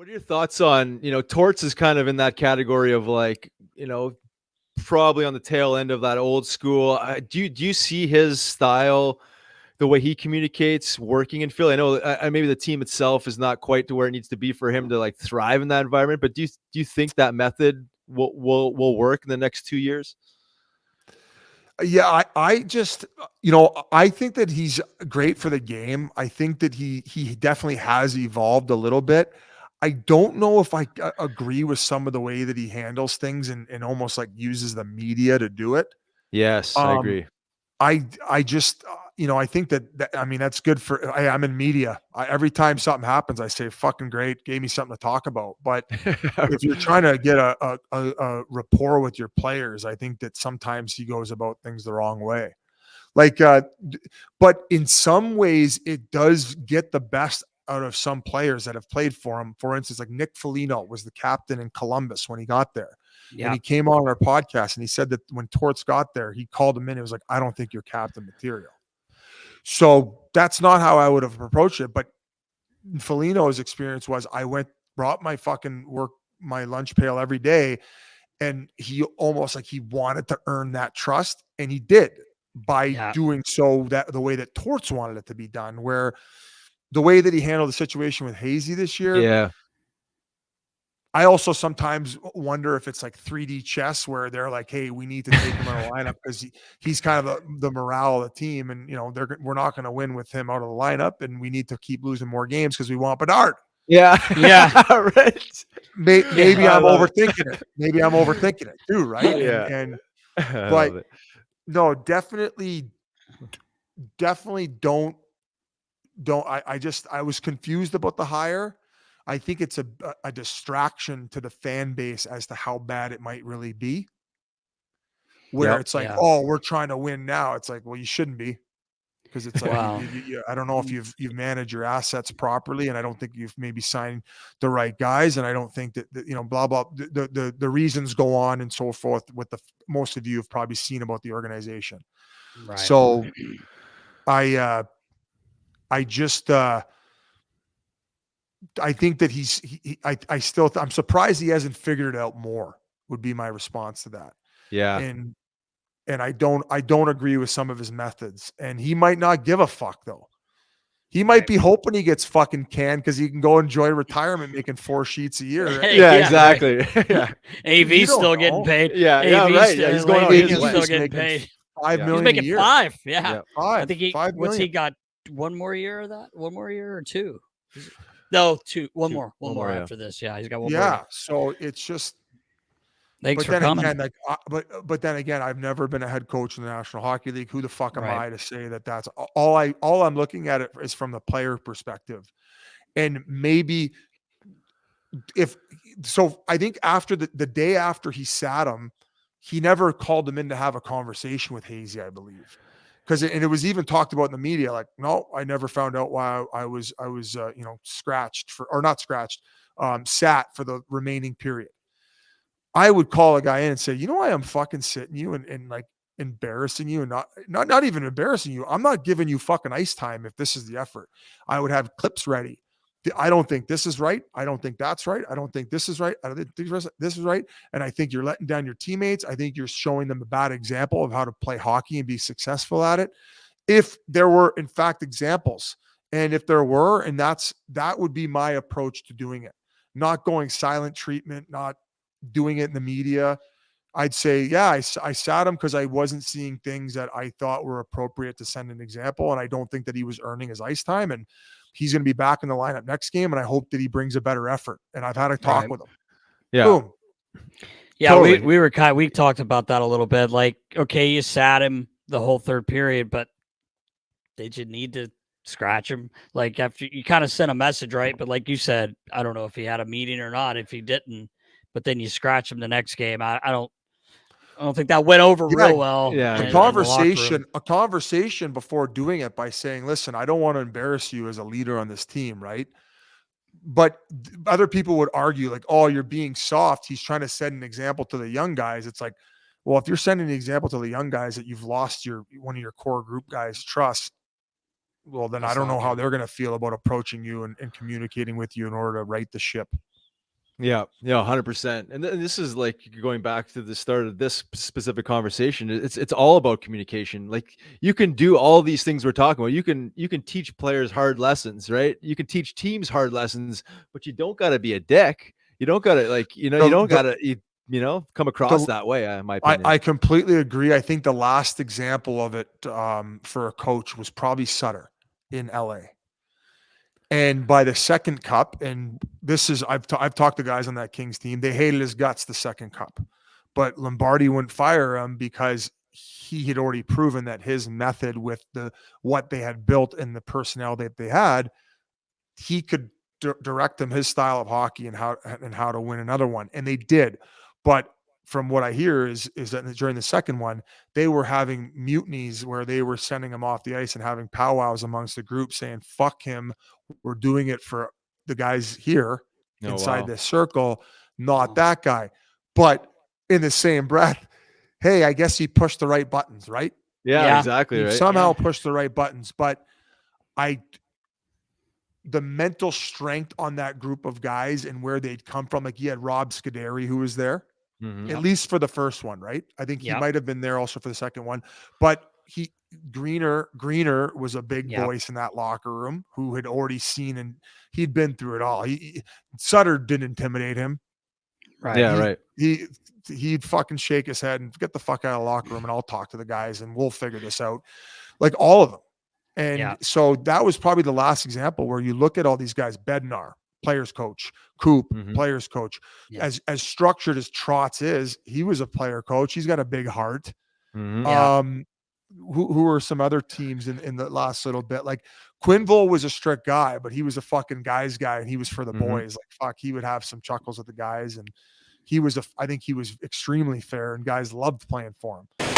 What are your thoughts on, Torts is kind of in that category of like, probably on the tail end of that old school. Do you see his style, the way he communicates, working in Philly? I know maybe the team itself is not quite to where it needs to be for him to like thrive in that environment, but do you think that method will work in the next 2 years? Yeah, I just, I think that he's great for the game. I think that he definitely has evolved a little bit. I don't know if I agree with some of the way that he handles things and almost like uses the media to do it. Yes, I Um, agree. I just, I think that I mean, that's good for, I'm in media. Every time something happens, I say, fucking great, gave me something to talk about. But if you're trying to get a rapport with your players, I think that sometimes he goes about things the wrong way. Like, but in some ways, it does get the best out of some players that have played for him. For instance, like Nick Foligno was the captain in Columbus when he got there. And Yeah. he came on our podcast and he said that when Torts got there, he called him in. He was like, I don't think you're captain material. So that's not how I would have approached it. But Foligno's experience was brought my fucking work, my lunch pail every day. And he almost like he wanted to earn that trust. And he did by doing so that the way that Torts wanted it to be done, where the way that he handled the situation with Hazy this year. Yeah. I also sometimes wonder if it's like 3D chess where they're like, hey, we need to take him out of the lineup because he's kind of the morale of the team. And, we're not going to win with him out of the lineup. And we need to keep losing more games because we want Bedard. Yeah. Yeah. Right. Maybe I'm overthinking it. Maybe I'm overthinking it too. Right. Yeah. But no, definitely don't. I was confused about the hire. I think it's a distraction to the fan base as to how bad it might really be. Where it's like, oh, we're trying to win now. It's like, well, you shouldn't be, because it's like, I don't know if you've managed your assets properly, and I don't think you've maybe signed the right guys, and I don't think that blah blah. The reasons go on and so forth. With most of you have probably seen about the organization. Right. So, I just. I think that I'm surprised he hasn't figured it out more, would be my response to that. Yeah. And I don't agree with some of his methods, and he might not give a fuck though. He might be hoping he gets fucking canned because he can go enjoy retirement making 4 sheets a year. Right? Yeah, exactly. Yeah. AV's still getting paid. Yeah, right. Yeah, he's going on he's his still getting paid. $5 million He's making a year. 5. Yeah. 5. I think he got one more year of that? One more year or 2? No, 2. One more after this. Yeah, he's got one more. Yeah, so it's just. Thanks for coming. Again, but then again, I've never been a head coach in the National Hockey League. Who the fuck am I to say that that's all? All I'm looking at it is from the player perspective, and maybe I think after the day after he sat him, he never called him in to have a conversation with Hazy, I believe. Because it was even talked about in the media, like, no, I never found out why I was scratched or not scratched, sat for the remaining period. I would call a guy in and say, you know why I'm fucking sitting you and like embarrassing you and not even embarrassing you. I'm not giving you fucking ice time if this is the effort. I would have clips ready. I don't think this is right. I don't think that's right. I don't think this is right. I don't think this is right. And I think you're letting down your teammates. I think you're showing them a bad example of how to play hockey and be successful at it. If there were, in fact, examples, and if there were, and that would be my approach to doing it. Not going silent treatment, not doing it in the media. I'd say, yeah, I sat him because I wasn't seeing things that I thought were appropriate to send an example. And I don't think that he was earning his ice time. And he's going to be back in the lineup next game. And I hope that he brings a better effort. And I've had a talk with him. Yeah. Boom. Yeah. Totally. We talked about that a little bit. Like, okay, you sat him the whole third period, but did you need to scratch him? Like, after you kind of sent a message, right? But like you said, I don't know if he had a meeting or not. If he didn't, but then you scratch him the next game. I don't think that went over real well. Yeah, a conversation before doing it by saying, listen, I don't want to embarrass you as a leader on this team, right? But other people would argue like, oh, you're being soft. He's trying to set an example to the young guys. It's like, well, if you're sending an example to the young guys that you've lost one of your core group guys' trust, well, then I don't know how they're going to feel about approaching you and communicating with you in order to right the ship. Yeah, 100%. And this is like going back to the start of this specific conversation. It's all about communication. Like you can do all these things we're talking about. You can teach players hard lessons, right? You can teach teams hard lessons, but you don't got to be a dick. You don't got to you don't got to come across that way. In my opinion, I completely agree. I think the last example of it for a coach was probably Sutter in LA. And by the second cup, and this is I've talked to guys on that Kings team. They hated his guts the second cup, but Lombardi wouldn't fire him because he had already proven that his method with what they had built and the personnel that they had, he could direct them his style of hockey and how to win another one, and they did. But from what I hear is that during the second one, they were having mutinies where they were sending him off the ice and having powwows amongst the group saying, fuck him. We're doing it for the guys here inside this circle, not that guy. But in the same breath, hey, I guess he pushed the right buttons, right? Yeah. Exactly. He right. somehow pushed the right buttons. But the mental strength on that group of guys and where they'd come from, like you had Rob Scuderi who was there. At least for the first one, right? I think he might have been there also for the second one. But Greener was a big voice in that locker room who had already seen and he'd been through it all. Sutter didn't intimidate him. Right. Yeah, right. He'd fucking shake his head and get the fuck out of the locker room and I'll talk to the guys and we'll figure this out. Like all of them. And so that was probably the last example where you look at all these guys, Bednar, players coach, Coop, players coach. As structured as Trotz is, he was a player coach. He's got a big heart. Who are some other teams in the last little bit? Like Quinville was a strict guy, but he was a fucking guys guy and he was for the boys. Like fuck, he would have some chuckles with the guys and I think he was extremely fair and guys loved playing for him.